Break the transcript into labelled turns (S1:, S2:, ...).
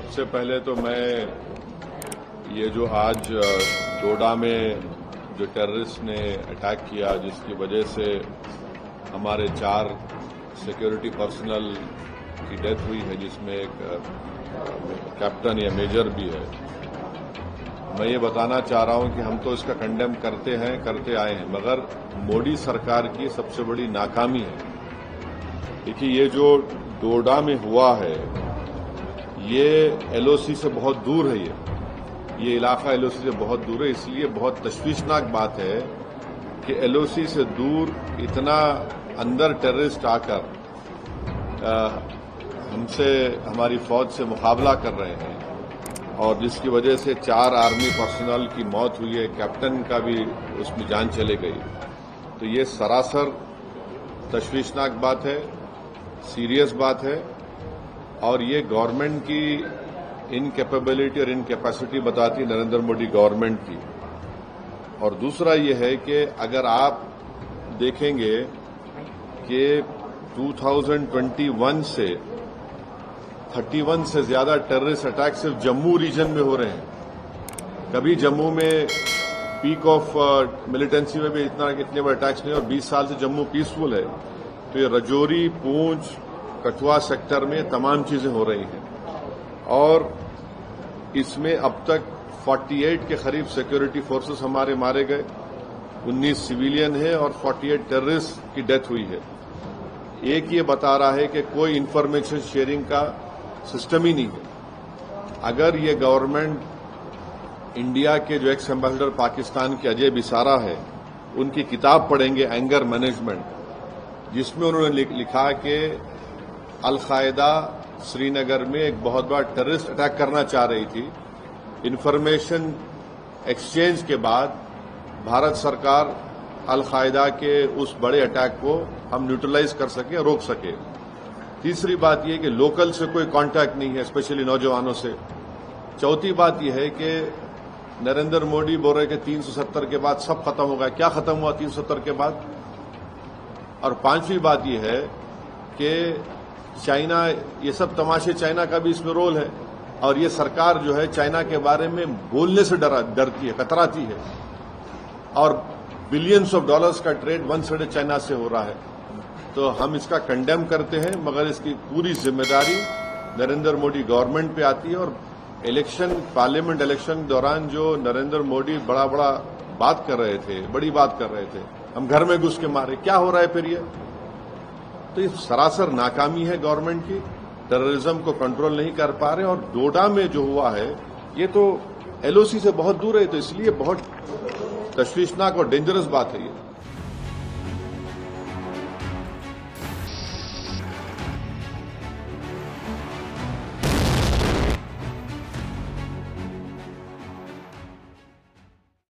S1: सबसे पहले तो मैं ये जो आज डोडा में जो टेररिस्ट ने अटैक किया, जिसकी वजह से हमारे 4 सिक्योरिटी पर्सनल की डेथ हुई है, जिसमें एक कैप्टन या मेजर भी है। मैं ये बताना चाह रहा हूं कि हम तो इसका कंडेम करते आए हैं, मगर मोदी सरकार की सबसे बड़ी नाकामी है। देखिए, ये जो डोडा में हुआ है ये एलओसी से बहुत दूर है। ये इलाका एलओसी से बहुत दूर है, इसलिए बहुत तशवीशनाक बात है कि एलओसी से दूर इतना अंदर टेररिस्ट आकर हमारी फौज से मुकाबला कर रहे हैं, और जिसकी वजह से 4 आर्मी पर्सनल की मौत हुई है, कैप्टन का भी उसमें जान चले गई। तो ये सरासर तशवीशनाक बात है, सीरियस बात है, और ये गवर्नमेंट की इनकैपेबिलिटी और इनकैपेसिटी बताती नरेंद्र मोदी गवर्नमेंट की। और दूसरा ये है कि अगर आप देखेंगे कि 2021 से 31 से ज्यादा टेररिस्ट अटैक सिर्फ जम्मू रीजन में हो रहे हैं। कभी जम्मू में पीक ऑफ मिलिटेंसी में भी इतने बड़े अटैक्स नहीं, और 20 साल से जम्मू पीसफुल है। तो ये रजौरी, पूंछ, कठुआ सेक्टर में तमाम चीजें हो रही हैं, और इसमें अब तक 48 के करीब सिक्योरिटी फोर्सेस हमारे मारे गए, 19 सिविलियन है और 48 टेररिस्ट की डेथ हुई है। एक ये बता रहा है कि कोई इंफॉर्मेशन शेयरिंग का सिस्टम ही नहीं है। अगर ये गवर्नमेंट इंडिया के जो एक्स एम्बेसडर पाकिस्तान के अजय बिसारा है, उनकी किताब पढ़ेंगे एंगर मैनेजमेंट, जिसमें उन्होंने लिखा कि अल-कायदा श्रीनगर में एक बहुत बड़ा टेररिस्ट अटैक करना चाह रही थी। इंफॉर्मेशन एक्सचेंज के बाद भारत सरकार अल-कायदा के उस बड़े अटैक को हम न्यूट्रलाइज कर सके, रोक सके। तीसरी बात यह कि लोकल से कोई कांटेक्ट नहीं है, स्पेशली नौजवानों से। चौथी बात यह है कि नरेंद्र मोदी बोल रहे कि 370 के बाद सब खत्म होगा। क्या खत्म हुआ 370 के बाद? और पांचवी बात यह है कि चाइना, ये सब तमाशे, चाइना का भी इसमें रोल है, और ये सरकार जो है चाइना के बारे में बोलने से डरती है, कतराती है, और बिलियंस ऑफ डॉलर्स का ट्रेड वन साइड चाइना से हो रहा है। तो हम इसका कंडेम करते हैं, मगर इसकी पूरी जिम्मेदारी नरेंद्र मोदी गवर्नमेंट पे आती है। और पार्लियामेंट इलेक्शन के दौरान जो नरेंद्र मोदी बड़ा बात कर रहे थे, बड़ी बात कर रहे थे, हम घर में घुस के मारे, क्या हो रहा है फिर ये? तो ये सरासर नाकामी है गवर्नमेंट की, टेररिज्म को कंट्रोल नहीं कर पा रहे। और डोडा में जो हुआ है ये तो एलओसी से बहुत दूर है, तो इसलिए बहुत तशवीशनाक और डेंजरस बात है ये।